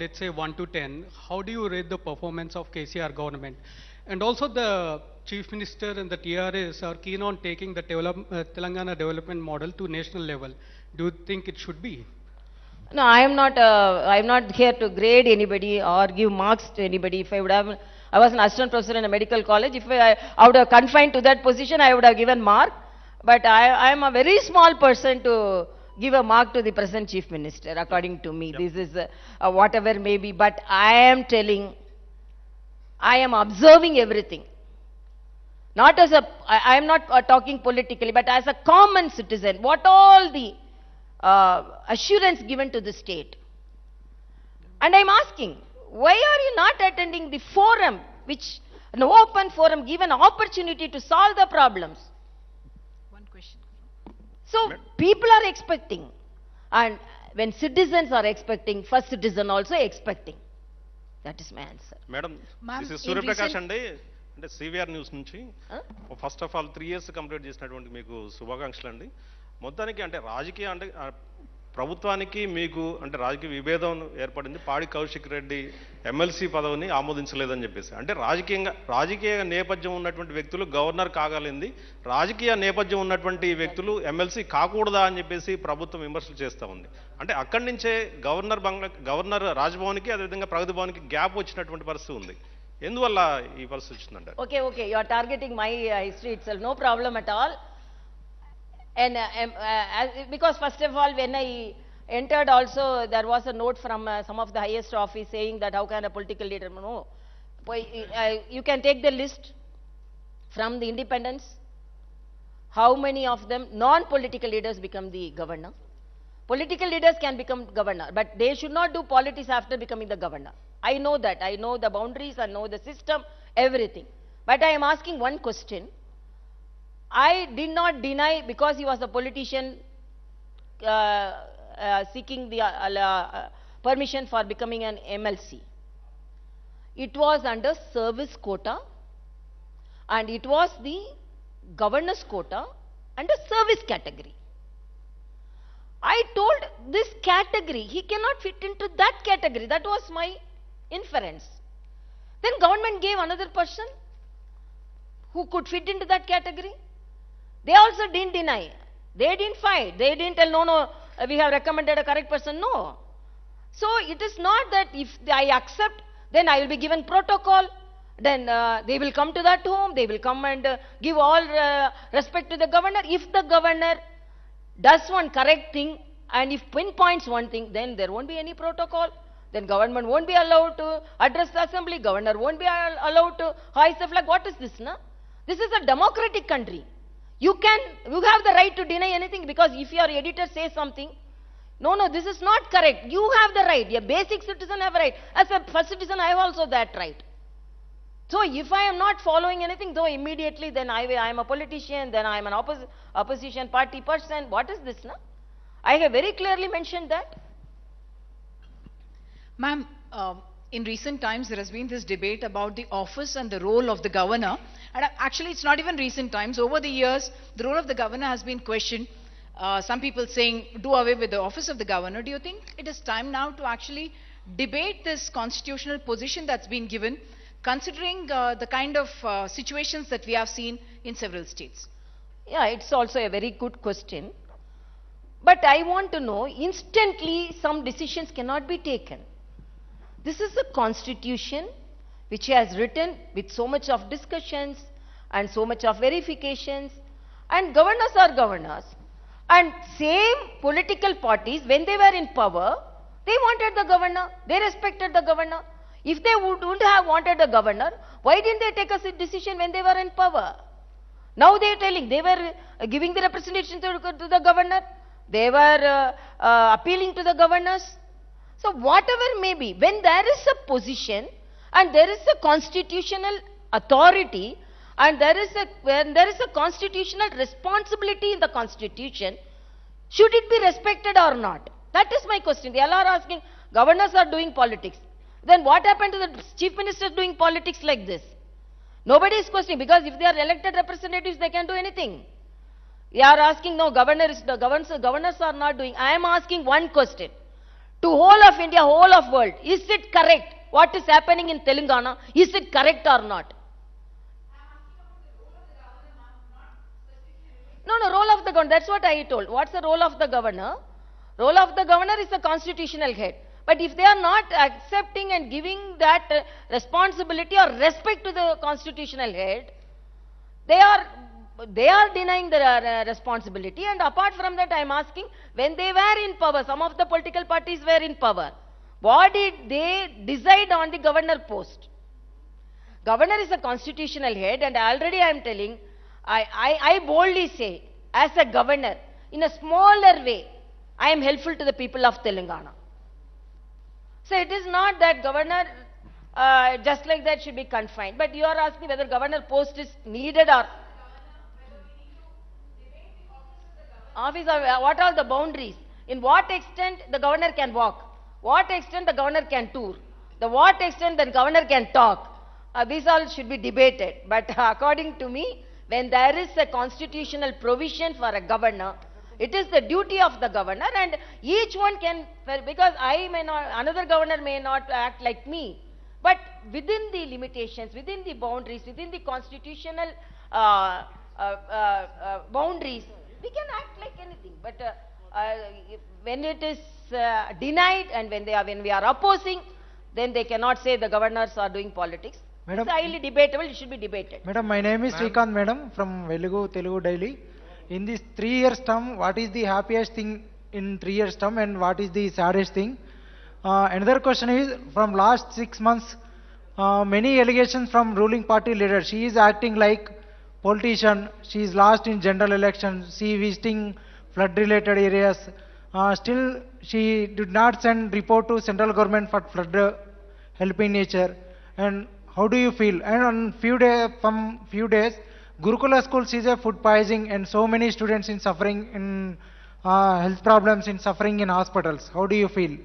let's say 1 to 10, how do you rate the performance of KCR government? And also the Chief Minister and the TRS are keen on taking the Telangana development model to national level. Do you think it should be? No, I am not here to grade anybody or give marks to anybody. If I would have, I was an assistant professor in a medical college. If I would have confined to that position, I would have given mark. But I am a very small person to give a mark to the present chief minister, according to me. This is whatever may be. But I am telling, I am observing everything. Not as I am not talking politically, but as a common citizen. What all the assurance given to the state. And I'm asking, why are you not attending the forum, which an open forum, give an opportunity to solve the problems? One question. So people are expecting, and when citizens are expecting, first citizen also expecting. That is my answer. Madam, Ma'am, this is in Suryaprakash recent- అంటే CVR news నుంచి Huh? First of all 3 years complete చేసినటువంటి మీకు శుభాకాంక్షలు అండి. మొత్తానికి అంటే రాజకీయ అంటే ప్రభుత్వానికి మీకు అంటే రాజకీయ విభేదం ఏర్పడింది. పాడి కౌశిక్ రెడ్డి ఎమ్మెల్సీ పదవిని ఆమోదించలేదని చెప్పేసి, అంటే రాజకీయ నేపథ్యం ఉన్నటువంటి వ్యక్తులు గవర్నర్ కాగలింది, రాజకీయ నేపథ్యం ఉన్నటువంటి వ్యక్తులు ఎమ్మెల్సీ కాకూడదా అని చెప్పేసి ప్రభుత్వం విమర్శలు చేస్తూ ఉంది. అంటే అక్కడి నుంచే గవర్నర్ రాజ్భవన్కి అదేవిధంగా ప్రగతి భవన్కి గ్యాప్ వచ్చినటువంటి పరిస్థితి ఉంది. ఎందువల్ల ఈ పరిస్థితి వచ్చిందంట? Okay, you are targeting my history itself. No problem at all. And because first of all, when I entered also, there was a note from some of the highest office saying that how can a political leader, no. You can take the list from the independence. How many of them, non-political leaders, become the governor? Political leaders can become governor, but they should not do politics after becoming the governor. I know that. I know the boundaries, I know the system, everything. But I am asking one question. I did not deny because he was a politician seeking the permission for becoming an MLC. It was under service quota, and it was the governor's quota under service category. I told this category, he cannot fit into that category. That was my inference. Then government gave another person who could fit into that category. They also didn't deny. They didn't fight. They didn't tell, no, we have recommended a correct person. No. So it is not that if I accept, then I will be given protocol. Then they will come to that home. They will come and give all respect to the governor. If the governor does one correct thing, and if pinpoints one thing, then there won't be any protocol. Then government won't be allowed to address the assembly. Governor won't be allowed to hoist the flag. What is this, na? This is a democratic country. You have the right to deny anything, because if your editor says something, no, this is not correct. You have the right. A basic citizen have a right. As a first citizen, I have also that right. So if I am not following anything, though immediately, then I am a politician, then I am an opposition party person. What is this, na? I have very clearly mentioned that. Ma'am, in recent times, there has been this debate about the office and the role of the governor. And actually, it's not even recent times. Over the years, the role of the governor has been questioned. Some people saying, do away with the office of the governor. Do you think it is time now to actually debate this constitutional position that's been given, considering the kind of situations that we have seen in several states? Yeah, it's also a very good question. But I want to know, instantly some decisions cannot be taken. This is a constitution which he has written with so much of discussions and so much of verifications, and governors are governors. And same political parties, when they were in power, they wanted the governor, they respected the governor. If they wouldn't have wanted a governor, why didn't they take a decision when they were in power? Now they are telling, they were giving the representation to the governor, they were appealing to the governors. So whatever may be, when there is a position and there is a constitutional authority and when there is a constitutional responsibility in the constitution, should it be respected or not? That is my question. They all are asking, governors are doing politics. Then what happened to the chief minister doing politics like this? Nobody is questioning, because if they are elected representatives, they can do anything. They are asking, no, governors are not doing. I am asking one question. to whole of India, whole of world. Is it correct? What is happening in Telangana? Is it correct or not? No, role of the governor. That's what I told. What's the role of the governor? Role of the governor is the constitutional head. But if they are not accepting and giving that responsibility or respect to the constitutional head, they are denying the responsibility. And apart from that, I am asking, when they were in power, some of the political parties were in power, what did they decide on the governor post? Governor is a constitutional head, and already I am telling, I boldly say, as a governor, in a smaller way, I am helpful to the people of Telangana. So it is not that governor just like that should be confined. But you are asking whether governor post is needed or office or what are the boundaries? In what extent the governor can walk? What extent the governor can tour? The what extent the governor can talk? These all should be debated. But according to me, when there is a constitutional provision for a governor, it is the duty of the governor, and each one can, because I may not, another governor may not act like me, but within the limitations, within the boundaries, within the constitutional boundaries, we can act like anything. But when it is denied and when we are opposing, then they cannot say the governors are doing politics. Madam, it's highly debatable. It should be debated. Madam, my name is Srikanth, madam, from Velugu Telugu Daily. In this 3 years term, what is the happiest thing in 3 years term and what is the saddest thing? Another question is, from last 6 months, many allegations from ruling party leaders. She is acting like politician. She is lost in general election. She visiting flood related areas. Still, she did not send report to central government for flood helping nature. And how do you feel? And on from few days, Gurukula school sees a food poisoning and so many students in suffering in health problems, in suffering in hospitals. How do you feel?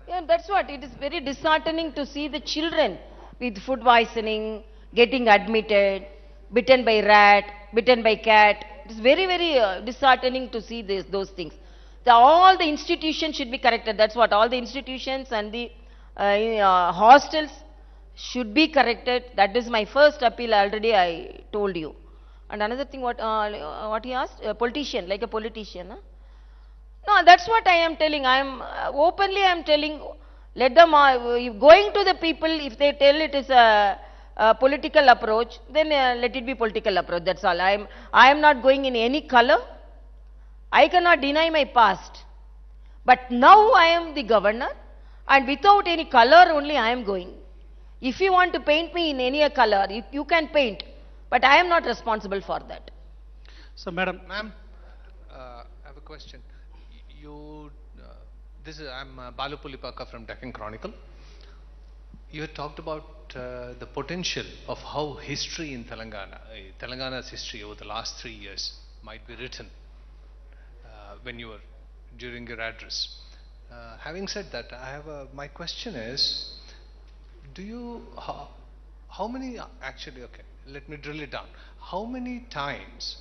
Yeah, that's what. It is very disheartening to see the children with food poisoning, getting admitted, bitten by rat, bitten by cat. It is very, very disheartening to see those things. All the institutions should be corrected. That's what. All the institutions and the hostels should be corrected. That is my first appeal. Already I told you. And another thing, what he asked, a politician, like a politician. Huh? No, that's what I am telling. I am openly I am telling. Let them going to the people. If they tell it is a political approach, then let it be political approach. That's all. I am not going in any color. I cannot deny my past. But now I am the governor, and without any color only I am going. If you want to paint me in any color, you can paint. But I am not responsible for that. So, Madam. Ma'am, I have a question. I'm Balu Pulipaka from Deccan Chronicle. You had talked about the potential of how history in Telangana's history over the last 3 years might be written during your address. Having said that, my question is, how many, actually, okay, let me drill it down. How many times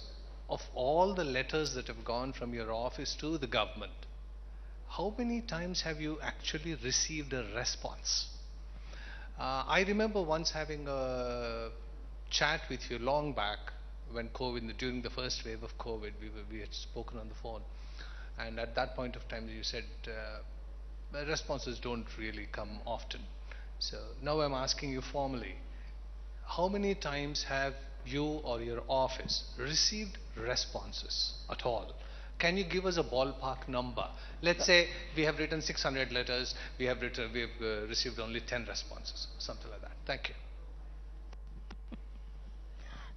of all the letters that have gone from your office to the government, how many times have you actually received a response? I remember once having a chat with you long back when during the first wave of COVID, we had spoken on the phone. And at that point of time, you said responses don't really come often. So now I'm asking you formally, how many times have you or your office received responses at all? Can you give us a ballpark number? Let's say we have written 600 letters, we have received only 10 responses, something like that. Thank you.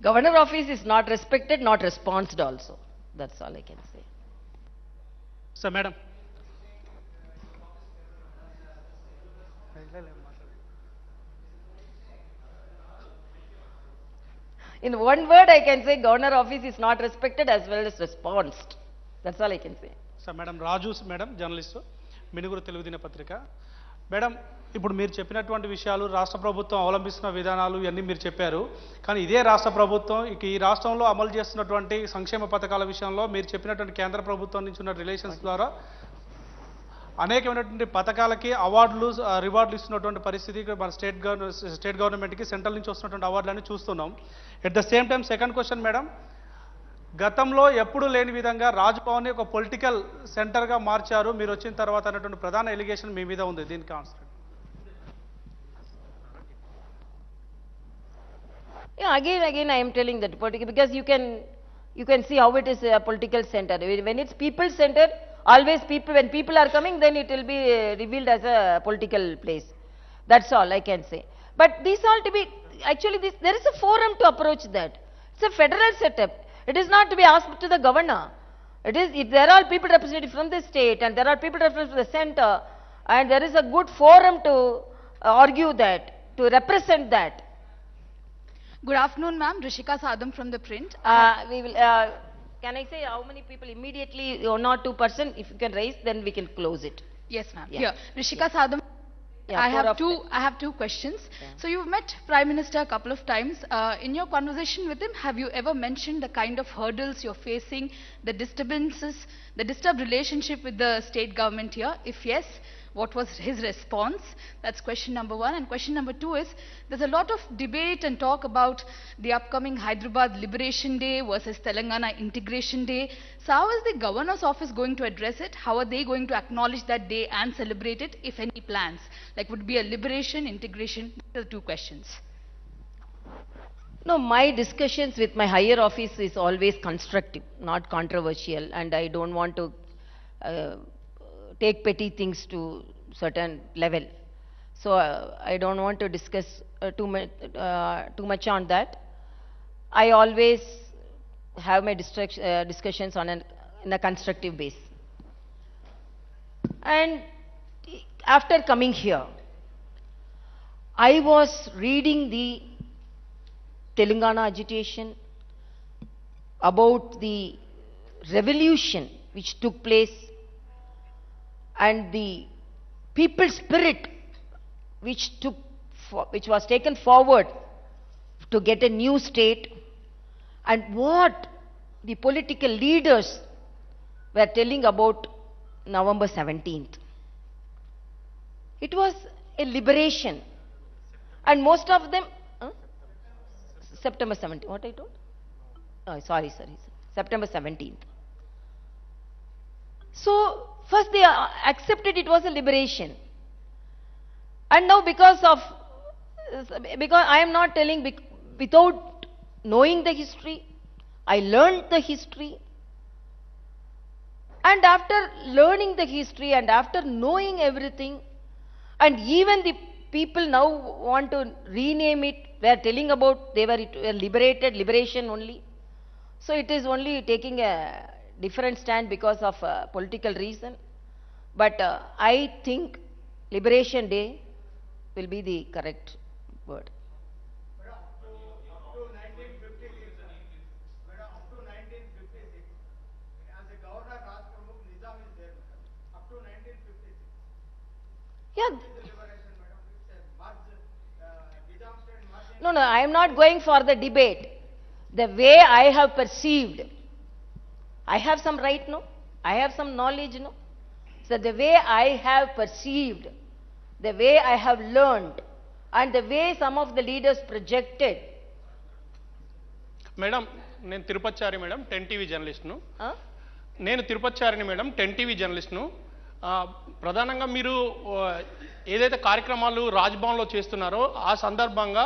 Governor office is not respected, not responded also. That's all I can say. So, Madam. In one word, I can say governor office is not respected as well as responded. That's all I can say. So, Madam Raju, Madam, journalist, Minuguru Telugu Dinapatrika. Madam, ఇప్పుడు మీరు చెప్పినటువంటి విషయాలు రాష్ట్ర ప్రభుత్వం అవలంబిస్తున్న విధానాలు ఇవన్నీ మీరు చెప్పారు. కానీ ఇదే రాష్ట్ర ప్రభుత్వం ఈ రాష్ట్రంలో అమలు చేస్తున్నటువంటి సంక్షేమ పథకాల విషయంలో మీరు చెప్పినటువంటి కేంద్ర ప్రభుత్వం నుంచి ఉన్న రిలేషన్స్ ద్వారా అనేకమైనటువంటి పథకాలకి అవార్డులు రివార్డులు ఇస్తున్నటువంటి పరిస్థితి ఇక్కడ మన స్టేట్ గవర్నమెంట్కి సెంట్రల్ నుంచి వస్తున్నటువంటి అవార్డులన్నీ చూస్తున్నాం. At the same time second question madam, గతంలో ఎప్పుడు లేని విధంగా రాజ్భవన్ని ఒక పొలిటికల్ సెంటర్గా మార్చారు మీరు వచ్చిన తర్వాత అనేటువంటి ప్రధాన ఎలిగేషన్ మీ మీద ఉంది. దీనికి answer. Yeah, again, I am telling that because you can see how it is a political center. When it's people centered, always when people are coming, then it will be revealed as a political place. That's all I can say. But these all to be actually there is a forum to approach that. It's a federal setup. It is not to be asked to the governor. If there are people represented from the state and there are people represented from the center, and there is a good forum to argue that, to represent that. Good afternoon, ma'am. Rishika Sadam from the print. We will. Can I say how many people immediately, 1 or 2%? If you can raise, then we can close it. Yes, ma'am. Yeah. Here, Rishika Sadam. Yeah, I have two questions. Yeah. So you've met Prime Minister a couple of times. In your conversation with him, have you ever mentioned the kind of hurdles you're facing, the disturbances, the disturbed relationship with the state government here? If yes, what was his response? That's question number one. And question number two is, there's a lot of debate and talk about the upcoming Hyderabad Liberation Day versus Telangana Integration Day. So how is the governor's office going to address it? How are they going to acknowledge that day and celebrate it, if any plans? Like, would it be a liberation, integration? These are the two questions. No, my discussions with my higher office is always constructive, not controversial, and I don't want to take petty things to certain level. So I don't want to discuss too much on that. I always have my discussions in a constructive base. And after coming here, I was reading the Telangana agitation about the revolution which took place and the people's spirit which was taken forward to get a new state, and what the political leaders were telling about November 17th. It was a liberation, and most of them September 17th. What I told? Oh, sorry. September 17th. So first they accepted it was a liberation, and now because I am not telling without knowing the history, I learned the history, and after learning the history and after knowing everything, and even the people now want to rename it, they are telling about they were liberation only. So it is only taking a different stand because of political reason. But I think Liberation Day will be the correct word. Yeah. No, I am not going for the debate. The way I have perceived, I have some right, no? I have some knowledge, no? So the way I have perceived, the way I have learned, and the way some of the leaders projected. Madam నేను తిరుపతిచారి madam 10 TV జర్నలిస్ట్ను. నేను తిరుపతిచారిని madam 10 TV జర్నలిస్ట్ను. ప్రధానంగా మీరు ఏదైతే కార్యక్రమాలు రాజ్భవన్లో చేస్తున్నారో ఆ సందర్భంగా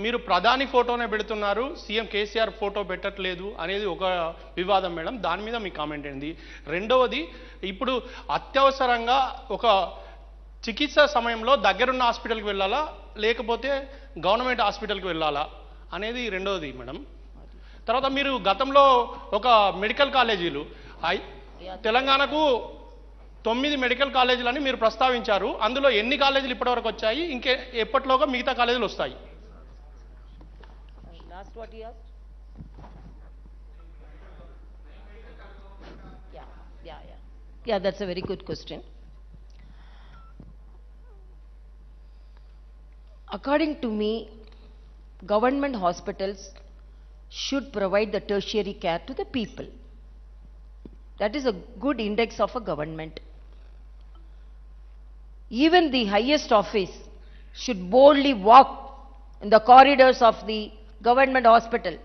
మీరు ప్రధాని ఫోటోనే పెడుతున్నారు, సీఎం కేసీఆర్ ఫోటో పెట్టట్లేదు అనేది ఒక వివాదం మేడం. దాని మీద మీ కామెంట్ ఏంది? రెండవది, ఇప్పుడు అత్యవసరంగా ఒక చికిత్స సమయంలో దగ్గరున్న హాస్పిటల్కి వెళ్ళాలా లేకపోతే గవర్నమెంట్ హాస్పిటల్కి వెళ్ళాలా అనేది రెండవది మేడం. తర్వాత మీరు గతంలో ఒక మెడికల్ కాలేజీలు తెలంగాణకు 9 మెడికల్ కాలేజీలని మీరు ప్రస్తావించారు. అందులో ఎన్ని కాలేజీలు ఇప్పటివరకు వచ్చాయి, ఇంకే ఎప్పటిలోగా మిగతా కాలేజీలు వస్తాయి? Last what you asked? Yeah, that's a very good question. According to me, government hospitals should provide the tertiary care to the people. That is a good index of a government. even the highest office should boldly walk in the corridors of the government hospital,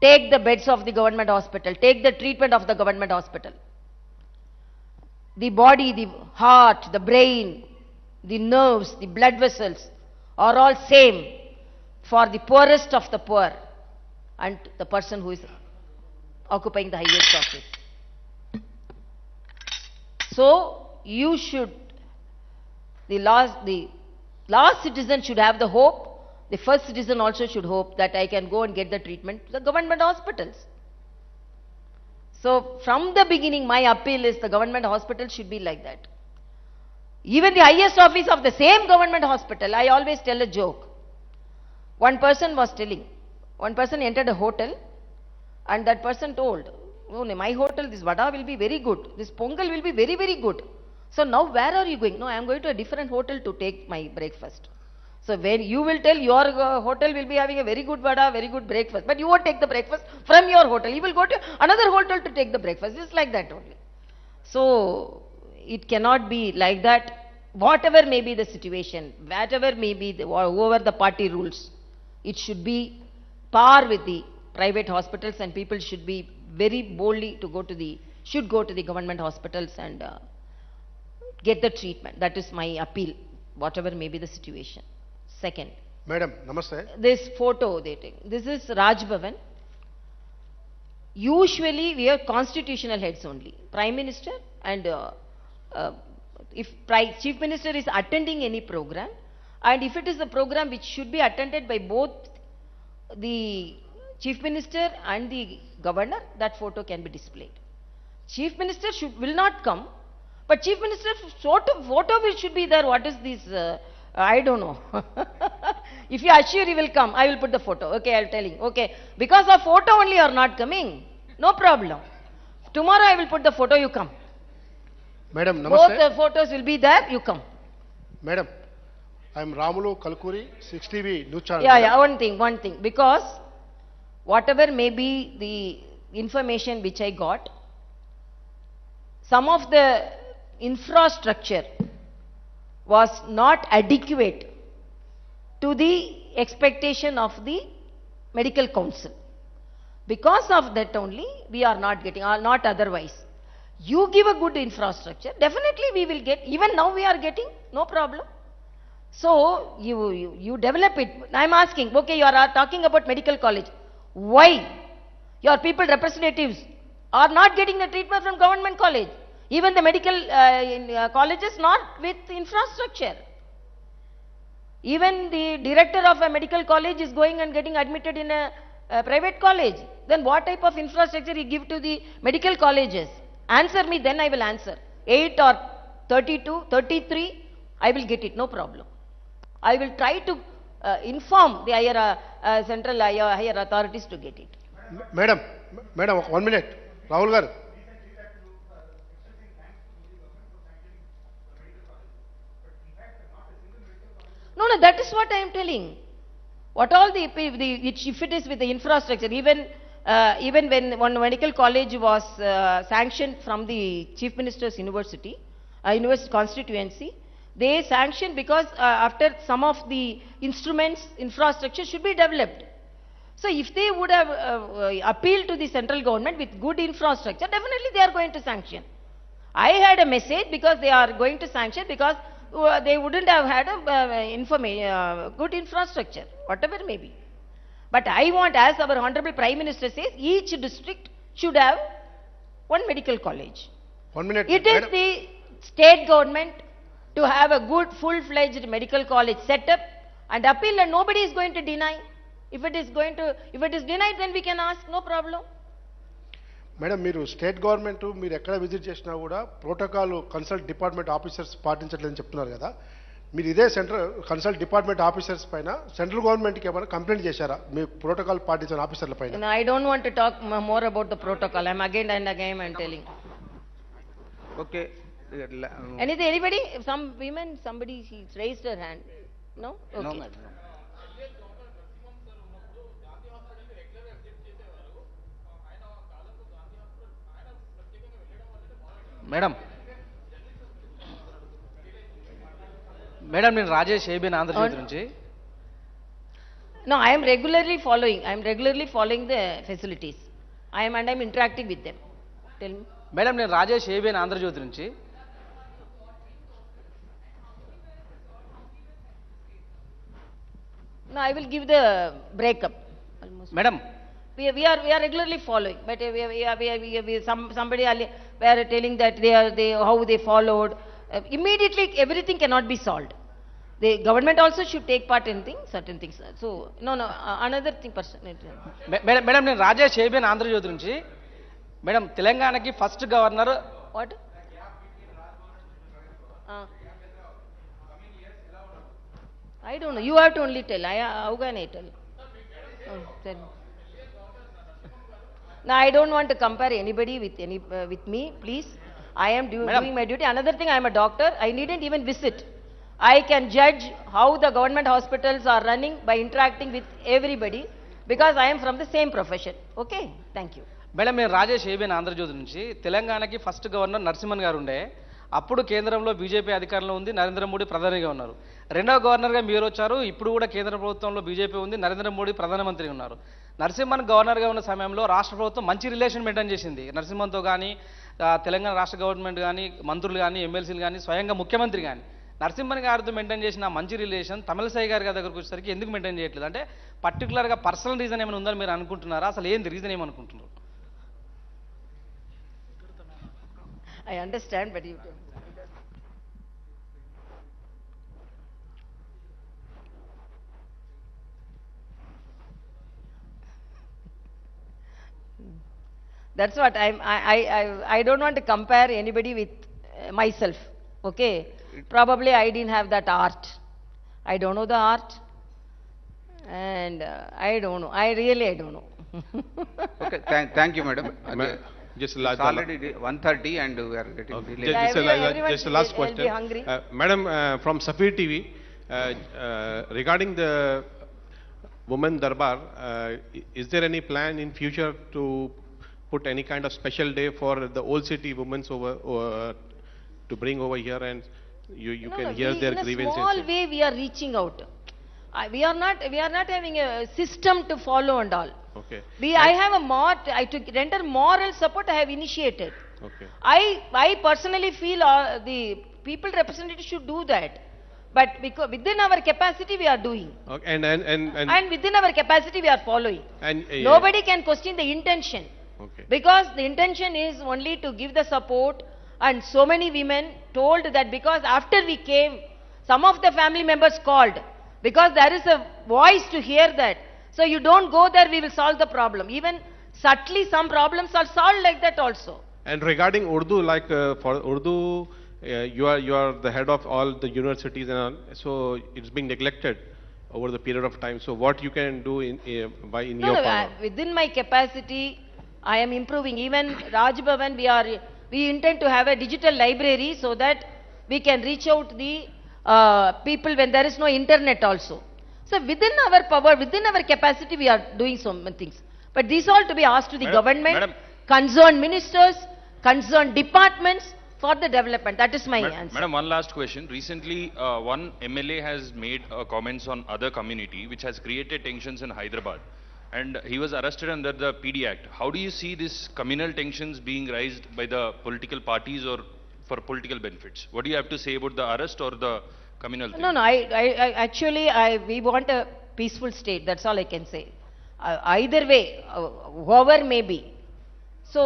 take the beds of the government hospital, take the treatment of the government hospital. The body, the heart, the brain, the nerves, the blood vessels are all same for the poorest of the poor and the person who is occupying the highest office. So you should, the last citizen should have the hope, the first citizen also should hope that I can go and get the treatment to the government hospitals. So from the beginning my appeal is the government hospital should be like that. Even the highest office of the same government hospital, I always tell a joke. One person was telling, one person entered a hotel and that person told, oh, my hotel, this vada will be very good, this pongal will be very, very good. So now where are you going? No, I am going to a different hotel to take my breakfast. So when you will tell your hotel will be having a very good vada, very good breakfast, but you won't take the breakfast from your hotel. You will go to another hotel to take the breakfast. It's like that only. So it cannot be like that. Whatever may be the situation, whatever may be, whoever the party rules, it should be par with the private hospitals and people should be very boldly to go to the, should go to the government hospitals and get the treatment. That is my appeal, whatever may be the situation. Second. Madam, namaste. This photo they take. This is Raj Bhavan. Usually we are constitutional heads only. Prime Minister and if Chief Minister is attending any program and if it is a program which should be attended by both the Chief Minister and the Governor, that photo can be displayed. Chief Minister will not come, but Chief Minister photo which should be there. What is this? I don't know. If you assure he will come, I will put the photo. Okay, I will tell him. Okay, because of photo only you are not coming. No problem. Tomorrow I will put the photo, you come. Madam, namaste. Both the photos will be there, you come. Madam, I am Ramulu Kalkuri, 6TV News Channel. Yeah, one thing. Because whatever may be the information which I got, some of the infrastructure was not adequate to the expectation of the medical council. Because of that only we are not getting, or not otherwise. You give a good infrastructure, definitely we will get, even now we are getting, no problem. So you develop it. I am asking, okay, you are talking about medical college. Why your people representatives are not getting the treatment from government college? Even the medical colleges not with infrastructure. Even the director of a medical college is going and getting admitted in a private college. Then what type of infrastructure you give to the medical colleges? Answer me, then I will answer. 8 or 32, 33, I will get it, no problem. I will try to inform the higher central higher authorities to get it. Madam, 1 minute. Rahul Garu. No, that is what I am telling. What all if it is with the infrastructure, even when one medical college was sanctioned from the Chief Minister's University constituency, they sanctioned because after some of the instruments, infrastructure should be developed. So if they would have appealed to the central government with good infrastructure, definitely they are going to sanction. I had a message because they are going to sanction because they wouldn't have had a good infrastructure, whatever may be. But I want, as our Honorable Prime Minister says, each district should have one medical college. 1 minute. It is the state government to have a good full-fledged medical college set up and appeal, and nobody is going to deny. If it is denied, then we can ask, no problem. Madam మీరు state government మీరు ఎక్కడ visit చేసినా కూడా protocol consult department officers పాటించట్లేదని చెప్తున్నారు కదా, మీరు ఇదే central consult department officers పైన సెంట్రల్ గవర్నమెంట్కి ఏమైనా కంప్లైంట్ చేశారా మీ ప్రోటోకాల్ పాటించిన ఆఫీసర్ల పైన? I don't want to talk more about the protocol. I'm again and again I'm telling. Okay. Anybody? Some women, somebody raised her hand. No? Okay. No, madam. Madam madam నేను Rajesh ABN Andhra Jyothi నుంచి. No, I am regularly following the facilities. I am interacting with them. Tell me. Madam నేను Rajesh ABN Andhra Jyothi నుంచి. No, I will give the breakup. Madam We are regularly following, but somebody we are telling that how they followed. Immediately everything cannot be solved. The government also should take part in certain things. So no, another thing person. Madam నేను Rajesh ABN Andhra Jyothi నుంచి. Madam తెలంగాణకి first governor. What? I don't know. You have to only tell. How can I tell? Tell me. No, I don't want to compare anybody with me, please. I am doing my duty. Another thing, I am a doctor. I needn't even visit. I can judge how the government hospitals are running by interacting with everybody because I am from the same profession. Okay? Thank you. Madam నేను Rajesh ABN Andhra Jyothi నుంచి. తెలంగాణకి first governor Narasimhan గారు ఉండే. అప్పుడు కేంద్రంలో BJP అధికారంలో ఉంది, నరేంద్ర మోడీ ప్రధానిగా ఉన్నారు. రెండవ గవర్నర్గా మీరు వచ్చారు. ఇప్పుడు కూడా కేంద్ర ప్రభుత్వంలో బీజేపీ ఉంది, నరేంద్ర మోడీ ప్రధానమంత్రి ఉన్నారు. నరసింహన్ గవర్నర్గా ఉన్న సమయంలో రాష్ట్ర ప్రభుత్వం మంచి రిలేషన్ మెయింటైన్ చేసింది. నరసింహన్తో కానీ తెలంగాణ రాష్ట్ర గవర్నమెంట్ కానీ మంత్రులు కానీ ఎమ్మెల్సీలు కానీ స్వయంగా ముఖ్యమంత్రి కానీ నరసింహన్ గారితో మెయింటైన్ చేసిన మంచి రిలేషన్ తమిళసై గారి దగ్గరకు వచ్చేసరికి ఎందుకు మెయింటైన్ చేయట్లేదు? అంటే పర్టికులర్గా పర్సనల్ రీజన్ ఏమైనా ఉందని మీరు అనుకుంటున్నారా? అసలు ఏంది రీజన్ ఏమనుకుంటున్నారు? I understand, but you that's what I don't want to compare anybody with myself. Okay, probably I didn't have that art. I don't know the art, and I don't know. I don't know. Okay, thank you, madam. Just it's already 1:30 and we are getting late. Just the last question. Madam, from Safir TV, regarding the Women Darbar, is there any plan in future to put any kind of special day for the old city women over to bring over here and you can hear their grievances? In a small way we are reaching out. We are not having a system to follow and all. Okay. I have to render moral support. I have initiated. Okay. I personally feel the people representatives should do that. But because within our capacity we are doing. Okay. And within our capacity we are following. And nobody can question the intention. Okay. Because the intention is only to give the support, and so many women told that because after we came, some of the family members called because there is a voice to hear that. So you don't go there, we will solve the problem. Even subtly some problems are solved like that also. And regarding Urdu, like for Urdu, you are the head of all the universities and all, so it's being neglected over the period of time. So what you can do in your power? Within my capacity, I am improving. Even Raj Bhavan, we intend to have a digital library so that we can reach out the people when there is no internet also. So within our power, within our capacity, we are doing so many things. But these all to be asked to the government, concerned ministers, concerned departments for the development. That is my answer. Madam, one last question. Recently, one MLA has made comments on other community, which has created tensions in Hyderabad. And he was arrested under the PD Act. How do you see these communal tensions being raised by the political parties or for political benefits? What do you have to say about the arrest or the communal thing? No, actually, we want a peaceful state. That's all I can say. Either way, whoever may be. So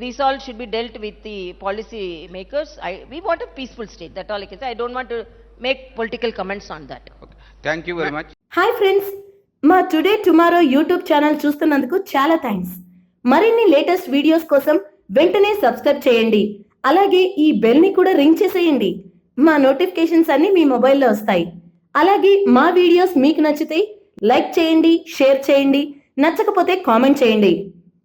these all should be dealt with the policy makers. We want a peaceful state. That's all I can say. I don't want to make political comments on that. Okay. Thank you very much. Hi friends. మా today tomorrow YouTube channel చూస్తున్నందుకు చాలా thanks. మరిన్ని latest videos కోసం వెంటనే subscribe చేయండి. అలాగే ఈ bell ని కూడా రింగ్ చేసేయండి. మా నోటిఫికేషన్స్ అన్ని మీ మొబైల్లో వస్తాయి. అలాగే మా వీడియోస్ మీకు నచ్చితే లైక్ చేయండి, షేర్ చేయండి, నచ్చకపోతే కామెంట్ చేయండి.